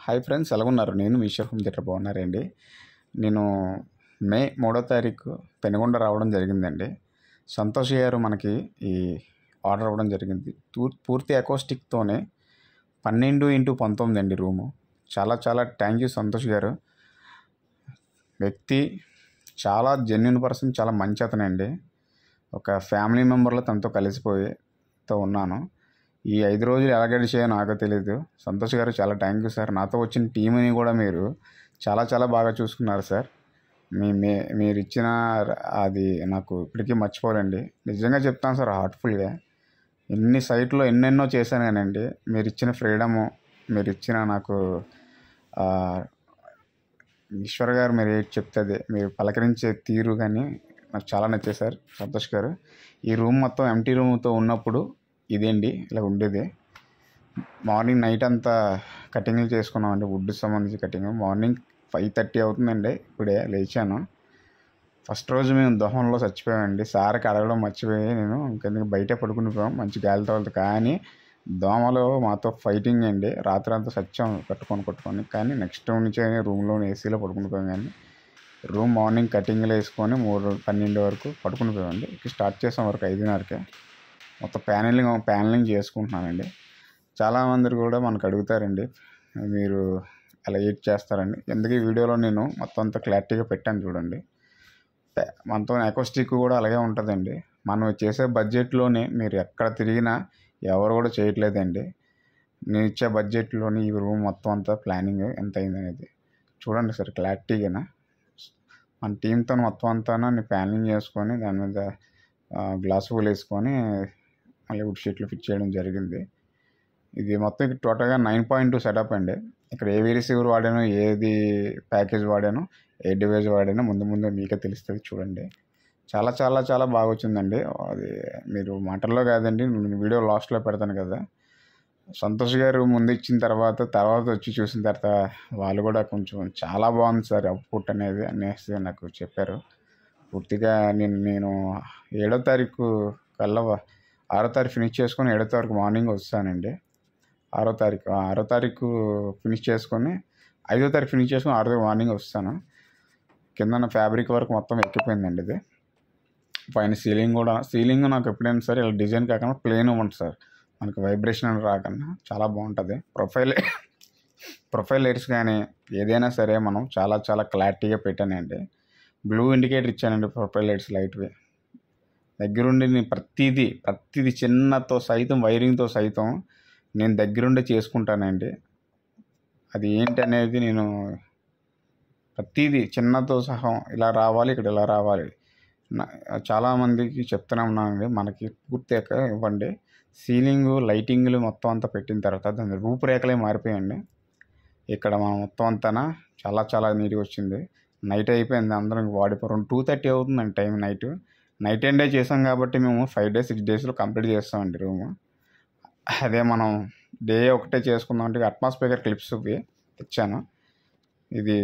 Hi friends, ఎలాగున్నారు? నేను మీ home theatre బాగున్నారండి. నేను మే 3వ తారీఖు పెనుగొండ రావడం జరిగిందండి. సంతోష్ గారు మనకి ఈ ఆర్డర్ అవ్వడం జరిగింది. పూర్తి అకోస్టిక్తోనే 12x19 అండి రూము. చాలా చాలా థ్యాంక్ యూ సంతోష్ గారు. వ్యక్తి చాలా జెన్యున్ పర్సన్, చాలా మంచి అతనండి. ఒక ఫ్యామిలీ మెంబర్లో తనతో కలిసిపోయితో ఉన్నాను. ఈ 5 రోజులు ఎలా గడిచాయో నాకో తెలియదు. సంతోష్ గారు చాలా థ్యాంక్ యూ సార్. నాతో వచ్చిన టీంని కూడా మీరు చాలా చాలా బాగా చూసుకున్నారు సార్. మీరు ఇచ్చిన అది నాకు ఇప్పటికీ మర్చిపోలేండి. నిజంగా చెప్తాను సార్, హార్ట్ఫుల్గా. ఎన్ని సైట్లో ఎన్నెన్నో చేశాను కానండి, మీరు ఇచ్చిన ఫ్రీడము, మీరు ఇచ్చిన నాకు ఈశ్వర్ గారు మీరు ఏది చెప్తే మీరు పలకరించే తీరు కానీ నాకు చాలా నచ్చాయి సార్ సంతోష్ గారు. ఈ రూమ్ మొత్తం ఎంటీ రూమ్తో ఉన్నప్పుడు ఇదేండి ఇలా ఉండేది. మార్నింగ్ నైట్ అంతా కటింగ్లు చేసుకున్నామండి, వుడ్ సంబంధించి కటింగ్. మార్నింగ్ 5:30 అవుతుందండి, ఇప్పుడే లేచాను. ఫస్ట్ రోజు మేము దోహంలో చచ్చిపోయామండి. సార్కి అడగడం మర్చిపోయి నేను ఇంకెందుకు బయటే పడుకునిపోయాం మంచి గాలి తోలుతుంది. కానీ దోమలు మాతో ఫైటింగ్ అండి. రాత్రి అంతా సత్యం కొట్టుకొని కానీ నెక్స్ట్ నుంచి రూమ్లో ఏసీలో పడుకునిపోయాం. కానీ రూమ్ మార్నింగ్ కటింగ్లు వేసుకొని 3-12 వరకు పడుకునిపోయామండి. స్టార్ట్ చేసాం వరకు 5:30కే. మొత్తం ప్యానలింగ్ చేసుకుంటున్నానండి. చాలామంది కూడా మనకు అడుగుతారండి, మీరు అలా ఏడ్ చేస్తారండి. ఎందుకు ఈ వీడియోలో నేను మొత్తం అంతా క్లారిటీగా పెట్టాను చూడండి. మనతో అకోస్టిక్ కూడా అలాగే ఉంటుందండి. మనం చేసే బడ్జెట్లోనే మీరు ఎక్కడ తిరిగినా ఎవరు కూడా చేయట్లేదండి. నేను ఇచ్చే బడ్జెట్లోని ఈ రూమ్ మొత్తం అంతా ప్లానింగ్ ఎంత అయింది అనేది చూడండి సార్ క్లారిటీగా. మన టీంతో మొత్తం అంతా నేను ప్లానింగ్ చేసుకొని దాని మీద గ్లాస్ పూలు వేసుకొని మళ్ళీ వుడ్ షీట్లు ఫిట్ చేయడం జరిగింది. ఇది మొత్తం టోటల్గా 9.2 సెటప్ అండి. ఇక్కడ ఏ రిసీవర్ వాడాను, ఏది ప్యాకేజ్ వాడాను, ఏ డివైస్ వాడాను ముందు మీకే తెలుస్తుంది చూడండి. చాలా చాలా చాలా బాగా వచ్చిందండి. అది మీరు మాటల్లో కాదండి, నేను వీడియో లాస్ట్లో పెడతాను కదా. సంతోష్ గారు ముందు ఇచ్చిన తర్వాత వచ్చి చూసిన తర్వాత వాళ్ళు కూడా కొంచెం చాలా బాగుంది సార్ అవుట్పుట్ అనేది అనేసి నాకు చెప్పారు. పూర్తిగా నేను 7వ తారీఖు కల్లా 6వ తారీఖు ఫినిష్ చేసుకొని 7వ తారీఖు మార్నింగ్ వస్తానండి. 6వ తారీఖు ఫినిష్ చేసుకొని 5వ తారీఖు ఫినిష్ చేసుకొని 6వ తారీఖు మార్నింగ్ వస్తాను. కింద ఫ్యాబ్రిక్ వర్క్ మొత్తం ఎక్కిపోయిందండి. ఇది పైన సీలింగ్ నాకు ఎప్పుడైనా సరే ఇలా డిజైన్ కాకుండా ప్లెయిన్ ఇవ్వండి సార్, మనకి వైబ్రేషన్ అని రాకుండా చాలా బాగుంటుంది. ప్రొఫైల్ లైట్స్ కానీ ఏదైనా సరే మనం చాలా చాలా క్లారిటీగా పెట్టానండి. బ్లూ ఇండికేటర్ ఇచ్చానండి ప్రొఫైల్ లైట్స్ లైట్వి. దగ్గరుండి నేను ప్రతిదీ చిన్నతో సైతం వైరింగ్తో సైతం నేను దగ్గరుండి చేసుకుంటానండి. అది ఏంటి అనేది నేను ప్రతిదీ చిన్నతో సహా ఇలా రావాలి, ఇక్కడ ఇలా రావాలి. చాలామందికి చెప్తూనే ఉన్నానండి, మనకి పూర్తిగా ఇవ్వండి. సీలింగు లైటింగ్లు మొత్తం అంతా పెట్టిన తర్వాత దాని రూపురేఖలే మారిపోయండి. ఇక్కడ మనం మొత్తం అంతా చాలా చాలా నీట్గా వచ్చింది. నైట్ అయిపోయింది, అందరం వాడిపోయాం. 2:30 అవుతుందండి టైం. నైట్ అండ్ డే చేసాం కాబట్టి మేము 5 days 6 daysలో కంప్లీట్ చేస్తామండి రూము. అదే మనం డే ఒకటే చేసుకుందామంటే అట్మాస్ఫియర్ క్లిప్స్ ఇచ్చాను. ఇది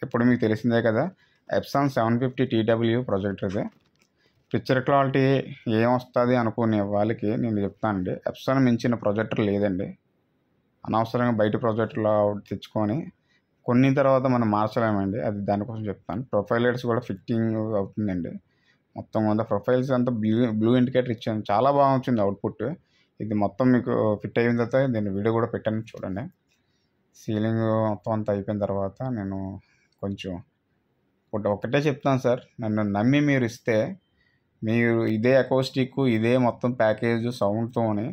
ఇప్పుడు మీకు తెలిసిందే కదా, ఎప్సాన్ 750 TW ప్రొజెక్టర్. ఇది పిక్చర్ క్వాలిటీ ఏమొస్తుంది అనుకునే వాళ్ళకి నేను చెప్తానండి, ఎప్సాన్ మించిన ప్రొజెక్టర్ లేదండి. అనవసరంగా బయట ప్రొజెక్టర్లో తెచ్చుకొని కొన్ని తర్వాత మనం మార్చలేమండి. అది దానికోసం చెప్తాను. ప్రొఫైల్ లైట్స్ కూడా ఫిట్టింగ్ అవుతుందండి. మొత్తం అంతా ప్రొఫైల్స్ అంతా బ్లూ ఇండికేటర్ ఇచ్చాను. చాలా బాగా వచ్చింది అవుట్పుట్. ఇది మొత్తం మీకు ఫిట్ అయిన తర్వాత దీన్ని వీడియో కూడా పెట్టాను చూడండి. సీలింగ్ మొత్తం అంతా అయిపోయిన తర్వాత నేను కొంచెం ఒకటే చెప్తాను సార్, నన్ను నమ్మి మీరు ఇస్తే, మీరు ఇదే అకోస్టిక్ ఇదే మొత్తం ప్యాకేజ్ సౌండ్తోని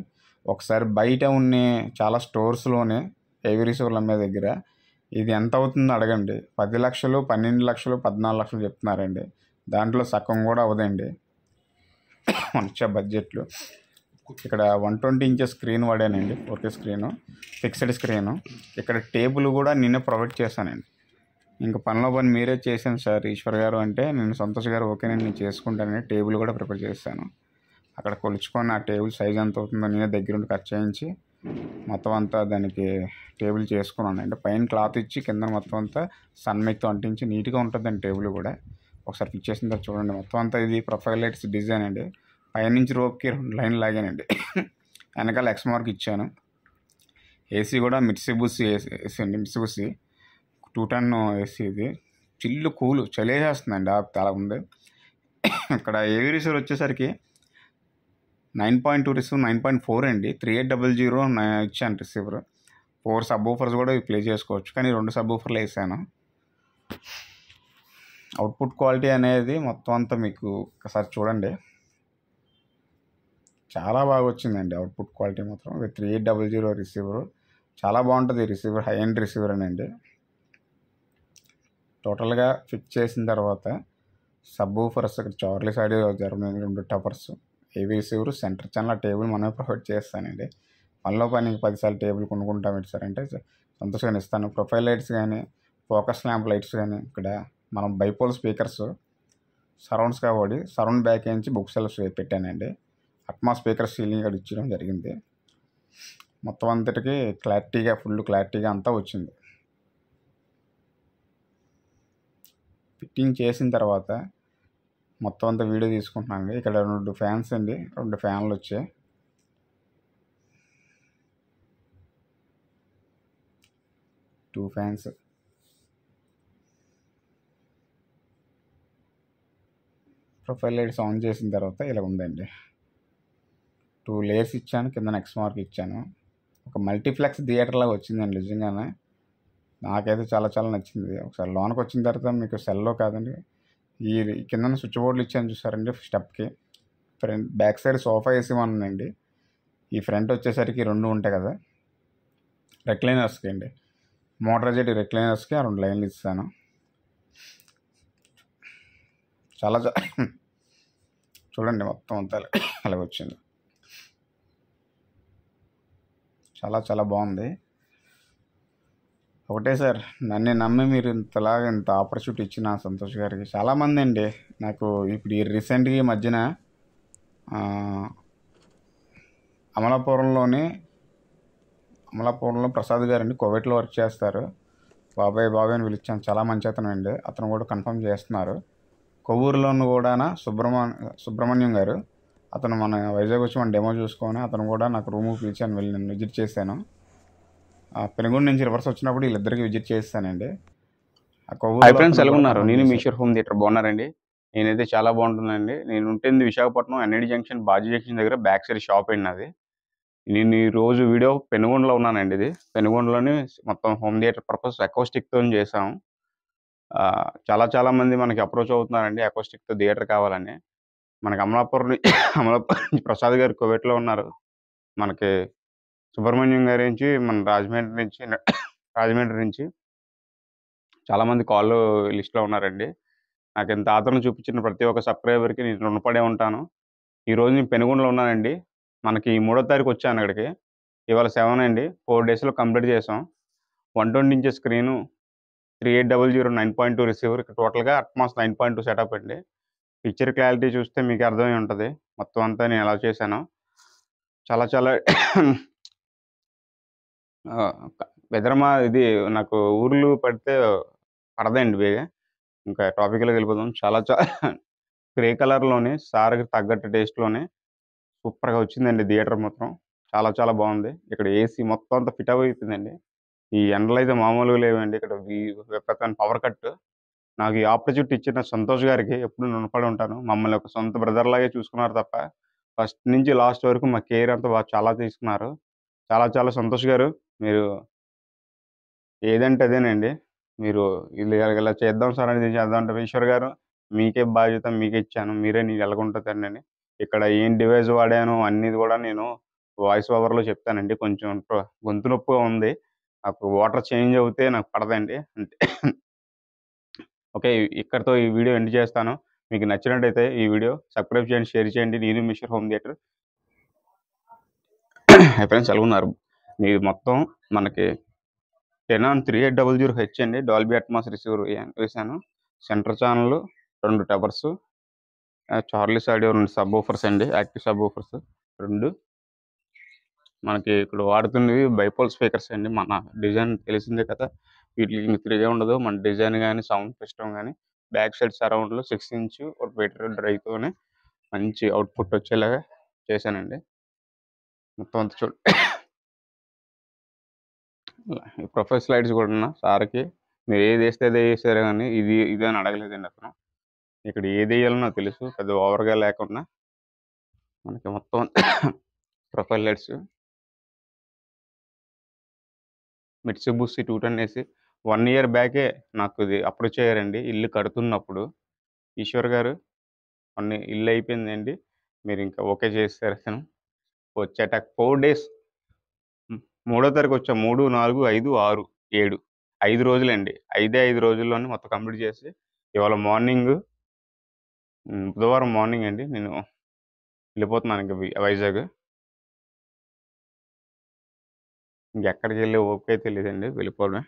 ఒకసారి బయట ఉండే చాలా స్టోర్స్లోనే ఏవి రిసీవర్లు అమ్మే దగ్గర ఇది ఎంత అవుతుందో అడగండి. 10 లక్షలు 12 లక్షలు 14 లక్షలు చెప్తున్నారండి. దాంట్లో సగం కూడా అవ్వదండి మంచి బడ్జెట్లు. ఇక్కడ 120 inches స్క్రీన్ వాడానండి, 4K స్క్రీను, ఫిక్స్డ్ స్క్రీను. ఇక్కడ టేబుల్ కూడా నేనే ప్రొవైడ్ చేశానండి. ఇంకా పనిలో మీరే చేశాను సార్ ఈశ్వర్ గారు అంటే, నేను సంతోష్ గారు ఓకే నేను చేసుకుంటానని టేబుల్ కూడా ప్రిపేర్ చేశాను. అక్కడ కొలుచుకొని ఆ టేబుల్ సైజ్ ఎంత అవుతుందో నేనే దగ్గరుండి కట్ చేయించి మొత్తం అంతా దానికి టేబుల్ చేసుకున్నాను. అంటే పైన క్లాత్ ఇచ్చి కింద మొత్తం అంతా సన్మైక్తో అంటించి నీట్గా ఉంటుందండి టేబుల్ కూడా. ఒకసారి ఫిట్ చేసిన తర్వాత చూడండి. మొత్తం అంతా ఇది ప్రొఫైల్ లైట్స్ డిజైన్ అండి. పైనుంచి రోప్కి 2 లైన్లు లాగానండి. వెనకాల ఎక్స్ మార్క్ ఇచ్చాను. ఏసీ కూడా మిట్సుబిషి ఏసీ అండి, మిట్సుబిషి 210 ఏసీ ఇది. చిల్లు కూలు చలేసేస్తుందండి చాలా ఉంది. ఇక్కడ ఏవి రిసీవర్ వచ్చేసరికి 9.2 రిసీవర్, 9.4 అండి. 3800 ఇచ్చాను రిసీవర్. 4 సబ్ ఊఫర్స్ కూడా ప్లే చేసుకోవచ్చు, కానీ 2 సబ్ ఊఫర్లు వేసాను. అవుట్పుట్ క్వాలిటీ అనేది మొత్తం అంతా మీకు ఒకసారి చూడండి, చాలా బాగా వచ్చిందండి అవుట్పుట్ క్వాలిటీ మాత్రం. 3800 రిసీవర్ చాలా బాగుంటుంది. రిసీవర్ హై ఎండ్ రిసీవర్ అనండి. టోటల్గా ఫిక్స్ చేసిన తర్వాత సబ్ ఊఫర్స్ ఇక్కడ చార్లీస్ ఆడియో జర్మనీ 2 టవర్స్, ఏవి రిసీవర్, సెంటర్ ఛానల్, టేబుల్ మనమే ప్రొవైడ్ చేస్తానండి. పనిలో పని 10 సార్లు టేబుల్ కొనుక్కుంటాం ఇటు సార్ అంటే సంతోషంగా ఇస్తాను. ప్రొఫైల్ లైట్స్ కానీ, ఫోకస్ ల్యాంప్ లైట్స్ కానీ, ఇక్కడ మనం బైపోల్ స్పీకర్స్ సరౌండ్స్ కాబట్టి సరౌండ్ బ్యాక్ నుంచి బుక్ సెల్ఫ్స్ పెట్టానండి. అట్మా స్పీకర్ సీలింగ్ ఇక్కడ ఇచ్చడం జరిగింది. మొత్తం అంతటికి క్లారిటీగా, ఫుల్ క్లారిటీగా అంతా వచ్చింది. ఫిట్టింగ్ చేసిన తర్వాత మొత్తం అంతా వీడియో తీసుకుంటున్నాను. ఇక్కడ 2 ఫ్యాన్స్ అండి, 2 ఫ్యాన్లు వచ్చాయి. Two fans, profile lights on చేసిన తర్వాత ఇలా ఉందండి. 2 లేయర్స్ ఇచ్చాను, కింద నెక్స్ట్ మార్క్ ఇచ్చాను. ఒక మల్టీప్లెక్స్ థియేటర్ లాగా వచ్చిందండి నిజంగానే. నాకైతే చాలా చాలా నచ్చింది. ఒకసారి లోనికి వచ్చిన తర్వాత మీకు సెల్లో కాదండి, ఈ కింద స్విచ్ బోర్డులు ఇచ్చాను చూసారండి. స్టెప్కి ఫ్రంట్ బ్యాక్ సైడ్ సోఫా వేసి ఉందండి. ఈ ఫ్రంట్ వచ్చేసరికి 2 ఉంటాయి కదా రెక్లైనర్స్కి అండి, మోటరైజ్డ్ రెక్లైనర్స్కి ఆ 2 లైన్లు ఇస్తాను. చాలా చూడండి మొత్తం అంతా అలాగ వచ్చింది. చాలా చాలా బాగుంది. ఒకటే సార్, నన్ను నమ్మి మీరు ఇంత ఆపర్చునిటీ ఇచ్చిన సంతోష్ గారికి చాలామంది అండి. నాకు ఇప్పుడు ఈ రీసెంట్గా ఈ మధ్యన అమలాపురంలో ప్రసాద్ గారండి, కోవిడ్లో వర్క్ చేస్తారు. బాబాయ్ అని పిలిచాను, చాలా మంచి అతను అండి. అతను కూడా కన్ఫర్మ్ చేస్తున్నారు. కొవ్వూరులోను కూడా సుబ్రహ్మణ్యం గారు, అతను మన వైజాగ్ వచ్చి మన డెమో చూసుకొని అతను కూడా నాకు రూమ్కి పిలిచాను, వెళ్ళి నేను విజిట్ చేశాను. పెనుగొండ నుంచి రివర్స్ వచ్చినప్పుడు వీళ్ళిద్దరికి విజిట్ చేస్తానండి. హై ఫ్రెండ్స్, ఎలా ఉన్నారు? నేను మీషర్ హోమ్ థియేటర్. బాగున్నారండి? నేనైతే చాలా బాగుంటుందండి. నేను ఉంటుంది Visakhapatnam NID junction, Baji junction దగ్గర బ్యాక్ సైడ్ షాప్ అండి అది. నేను ఈ రోజు వీడియో పెనుగొండలో ఉన్నానండి. ఇది పెనుగొండలోని మొత్తం హోమ్ థియేటర్ పర్పస్ అకౌస్టిక్తో చేసాం. చాలా మంది మనకి అప్రోచ్ అవుతున్నారండి అకౌస్టిక్తో థియేటర్ కావాలని. మనకి అమలాపురం ప్రసాద్ గారు కువైట్లో ఉన్నారు. మనకి సుబ్రహ్మణ్యం గారి నుంచి, మన రాజమండ్రి నుంచి చాలామంది కాల్ లిస్ట్లో ఉన్నారండి. నాకు ఇంత ఆదరణ చూపించిన ప్రతి ఒక్క సబ్స్క్రైబర్కి నేను రుణపడే ఉంటాను. ఈరోజు నేను పెనుగొండలో ఉన్నానండి. మనకి 3వ తారీఖు వచ్చాను అక్కడికి. ఇవాళ 7 అండి. 4 డేస్లో కంప్లీట్ చేసాం. 120 ఇంచెస్ స్క్రీను, 3800 9.2 రిసీవర్, టోటల్గా అట్మాస్ 9.2 సెటప్ అండి. పిక్చర్ క్లారిటీ చూస్తే మీకు అర్థమై ఉంటుంది మొత్తం అంతా నేను ఎలా చేశాను. చాలా బెదరమా ఇది నాకు ఊర్లు పడితే పడదండి బేగా. ఇంకా టాపిక్లోకి వెళ్ళిపోదాం. చాలా గ్రే కలర్లోనే సార్కి తగ్గట్టు టేస్ట్లోనే సూపర్గా వచ్చిందండి థియేటర్ మొత్తం. చాలా బాగుంది. ఇక్కడ ఏసీ మొత్తం అంతా ఫిట్ అయిపోయిందండి. ఈ ఎండలు అయితే మామూలుగా లేవండి. ఇక్కడ విపరీతమైన పవర్ కట్. నాకు ఈ ఆపర్చునిటీ ఇచ్చిన సంతోష్ గారికి ఎప్పుడు రుణపడి ఉంటాను. మమ్మల్ని ఒక సొంత బ్రదర్ లాగే చూసుకున్నారు తప్ప ఫస్ట్ నుంచి లాస్ట్ వరకు మా కేర్ అంతా చాలా తీసుకున్నారు. చాలా సంతోష్ గారు, మీరు ఏదంటే అదేనండి. మీరు ఇలా చేద్దాం సార్ అనేది చేద్దాం అంటే, ఈశ్వర్ గారు మీకే బాధ్యత మీకే ఇచ్చాను, మీరే నీకు ఎలాగుంటుందండి. ఇక్కడ ఏం డివైస్ వాడాను అన్నీ కూడా నేను వాయిస్ ఓవర్లో చెప్తానండి. కొంచెం గొంతు నొప్పిగా ఉంది. నాకు వాటర్ చేంజ్ అవుతే నాకు పడదండి అంటే. ఓకే, ఇక్కడితో ఈ వీడియో ఎండ్ చేస్తాను. మీకు నచ్చినట్టయితే ఈ వీడియో సబ్స్క్రైబ్ చేయండి, షేర్ చేయండి. నేను mister home theatre. Hi friends, ఎలా ఉన్నారు? ఇది మొత్తం మనకి 3800H అండి. డాల్బీ అట్మాస్ రిసీవర్ వేసాను. Centre channel 2 towers, Charles audio 2 sub woofers అండి, యాక్టివ్ సబ్ ఊఫర్స్ 2. మనకి ఇక్కడ వాడుతున్నవి బైపోల్ స్పీకర్స్ అండి. మన డిజైన్ తెలిసిందే కదా, వీటికి తిరిగే ఉండదు. మన డిజైన్ కానీ, సౌండ్ సిస్టమ్ కానీ, బ్యాక్ సైడ్ సరౌండ్లో 6 ఇంచ్ ఒక బ్యాటరీ డ్రైవ్తోనే మంచి అవుట్పుట్ వచ్చేలాగా చేశానండి. మొత్తం అంతా ప్రొఫైల్ స్లైడ్స్ కూడా సార్కి మీరు ఏది వేస్తే అదే వేసారు కానీ ఇది అని అడగలేదండి అతను. ఇక్కడ ఏది వేయాలో నాకు తెలుసు, పెద్ద ఓవర్గా లేకుండా మనకి మొత్తం ప్రొఫైల్ లైట్స్ మిట్సుబిషి 210 వేసి 1 ఇయర్ బ్యాకే నాకు ఇది అప్రోచ్ అయ్యారండి ఇల్లు కడుతున్నప్పుడు. ఈశ్వర్ గారు ఇల్లు అయిపోయిందండి, మీరు ఇంకా ఓకే చేస్తారు అతను. వచ్చాట 4 డేస్, 3వ తారీఖు వచ్చాం. 3, 4, 5, 6, 7 5 రోజులండి. 5 రోజుల్లోనే మొత్తం కంప్లీట్ చేసి ఇవాళ మార్నింగ్ బుధవారం మార్నింగ్ అండి నేను వెళ్ళిపోతున్నాను ఇంక వైజాగ్. ఇంకెక్కడికి వెళ్ళి ఓకే తెలియదండి, వెళ్ళిపోవడమే.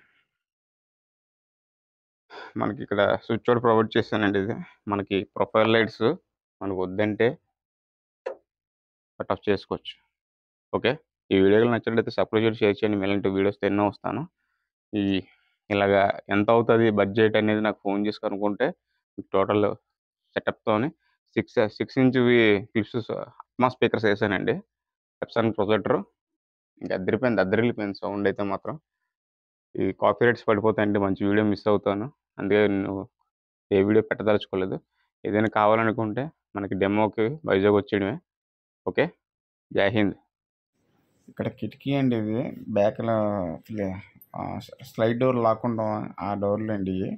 మనకి ఇక్కడ స్విచ్ కూడా ప్రొవైడ్ చేశానండి. ఇది మనకి ప్రొఫైల్ లైట్స్ మనకు వద్దంటే కట్ ఆఫ్ చేసుకోవచ్చు. ఓకే, ఈ వీడియోలు నచ్చినట్లయితే సబ్స్క్రైబ్ చేసి షేర్ చేయండి. ఇలాంటి వీడియోస్ ఎన్నో వస్తాను. ఇలాగా ఎంత అవుతుంది బడ్జెట్ అనేది నాకు ఫోన్ చేసి కనుక్కుంటే టోటల్ సెటప్తోని 6 ఇంచ్ క్లిప్స్ అట్మా స్పీకర్స్ వేసానండి. ఎప్సన్ ప్రొజెక్టర్ ఇంకా అద్దరిల్లిపోయింది సౌండ్ అయితే మాత్రం. ఈ కాపీ రైట్స్ పడిపోతాయండి, మంచి వీడియో మిస్ అవుతాను. అందుకే నేను ఏ వీడియో పెట్టదలుచుకోలేదు. ఏదైనా కావాలనుకుంటే మనకి డెమోకి వైజాగ్ వచ్చేయడమే. ఓకే, జై హింద్. ఇక్కడ కిటికీ అండి, ఇది బ్యాక్లో స్లైడ్ డోర్ లాక్కుండా ఆ డోర్లు అండి ఇవి.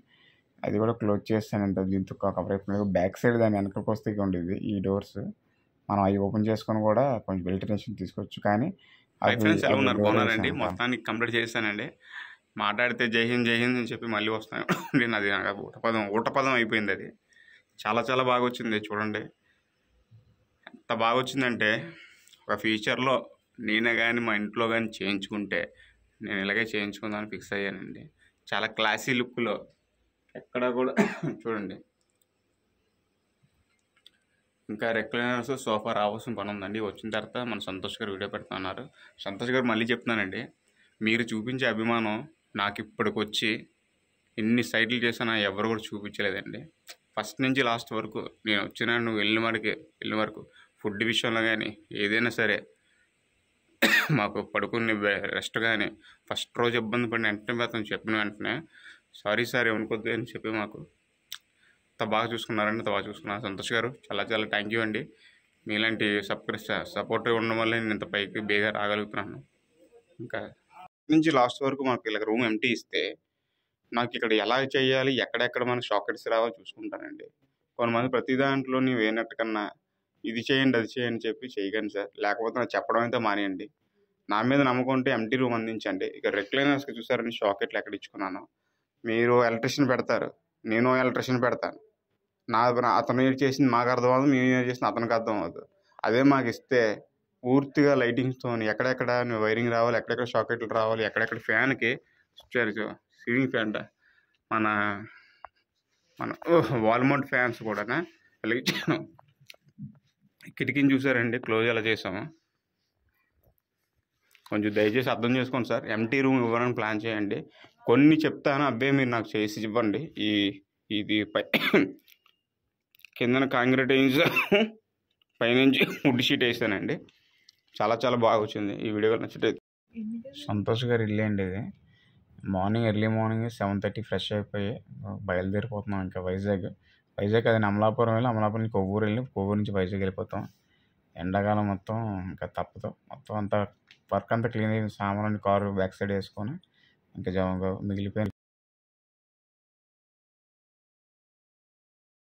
అది కూడా క్లోజ్ చేస్తానంట దీంతో కవర్. బ్యాక్ సైడ్ దాని వెనకకి వస్తే ఉండేది ఈ డోర్స్. మనం అవి ఓపెన్ చేసుకొని కూడా కొంచెం వెంటిలేషన్ తీసుకోవచ్చు. కానీ ఫ్రెండ్స్ ఎలా ఉన్నారు, బాగున్నారండి? మొత్తానికి కంప్లీట్ చేశానండి. మాట్లాడితే జై హింద్ అని చెప్పి మళ్ళీ వస్తాను. అది నాకు ఊటపదం అయిపోయింది. అది చాలా చాలా బాగా వచ్చింది. చూడండి ఎంత బాగా వచ్చిందంటే, ఒక ఫ్యూచర్లో నేనే కానీ మా ఇంట్లో కానీ చేయించుకుంటే నేను ఇలాగే చేయించుకుందామని ఫిక్స్ అయ్యానండి. చాలా క్లాసీ లుక్లో ఎక్కడ కూడా చూడండి. ఇంకా రెక్లైనర్స్ సోఫా రావాల్సిన పని ఉందండి. వచ్చిన తర్వాత మన సంతోష్ గారు వీడియో పెడుతున్నారు. సంతోష్ గారు మళ్ళీ చెప్తున్నానండి, మీరు చూపించే అభిమానం నాకు ఇప్పటికొచ్చి ఎన్ని సైట్లు చేసినా ఎవరు కూడా చూపించలేదండి. ఫస్ట్ నుంచి లాస్ట్ వరకు నేను వచ్చిన నువ్వు వెళ్ళిన వరకు ఫుడ్ విషయంలో కానీ ఏదైనా సరే మాకు పడుకునే రెస్ట్ కానీ ఫస్ట్ రోజు ఇబ్బంది పడిన వెంటనే అతను చెప్పిన వెంటనే సారీ సార్ ఏమనుకోద్దు అని చెప్పి మాకు అంత బాగా చూసుకున్నారండి. అంత బాగా చూసుకున్నారు సంతోష్ గారు. చాలా చాలా థ్యాంక్ యూ అండి. మీలాంటి సపోర్టివ్ ఉండడం వల్ల నేను ఇంత పైకి బేగా రాగలుగుతున్నాను. ఇంకా నుంచి లాస్ట్ వరకు మాకు ఇలా రూమ్ ఎంటీ ఇస్తే నాకు ఇక్కడ ఎలా చేయాలి, ఎక్కడెక్కడ మనకు షాకెట్స్ రావాలో చూసుకుంటానండి. కొంతమంది ప్రతి దాంట్లోని వేయనట్టు కన్నా ఇది చేయండి అది చేయండి చెప్పి చేయకండి సార్. లేకపోతే నాకు చెప్పడం అయితే మానేయండి. నా మీద నమ్మకం ఉంటే ఎంటీ రూమ్ అందించండి. ఇక రెక్లైనర్స్కి చూసారని షాకెట్లు ఎక్కడ ఇచ్చుకున్నాను. మీరు ఎలక్ట్రిషియన్ పెడతారు, నేను ఎలక్ట్రిషియన్ పెడతాను. అతను ఏం చేసింది మాకు అర్థం అవ్వదు, మేము ఏం చేసింది అతనికి అర్థం అవ్వదు. అదే మాకు ఇస్తే పూర్తిగా లైటింగ్స్తో ఎక్కడెక్కడ వైరింగ్ రావాలి, ఎక్కడెక్కడ షాకెట్లు రావాలి, ఎక్కడెక్కడ ఫ్యాన్కి సీలింగ్ ఫ్యాన్ మన వాల్మౌంట్ ఫ్యాన్స్ కూడా వెలిగించాను. కిటికీని చూసారండి క్లోజ్ ఎలా చేసాము. కొంచెం దయచేసి అర్థం చేసుకోండి సార్. ఎంటీ రూమ్ ఇవ్వడానికి ప్లాన్ చేయండి. కొన్ని చెప్తాను, అబ్బే మీరు నాకు చేసి ఇవ్వండి. ఇది కిందన కాంక్రీట్ వేయించా, పైనుంచి వుడ్ షీట్ వేసానండి. చాలా చాలా బాగా వచ్చింది. ఈ వీడియో నచ్చితే సంతోష్ గారు ఇల్లు అండి ఇది. ఎర్లీ మార్నింగ్ 7:30 ఫ్రెష్ అయిపోయి బయలుదేరిపోతున్నాం ఇంకా వైజాగ్. అది అమలాపురం వెళ్ళి అమలాపురం నుంచి కొవ్వూరు నుంచి వైజాగ్ వెళ్ళిపోతాం. ఎండాకాలం మొత్తం ఇంకా తప్పదు. మొత్తం అంతా వర్క్ అంతా క్లీన్ అయ్యి సామాన్లు కారు బ్యాక్ సైడ్ వేసుకొని ఇంకా మిగిలిపోయిన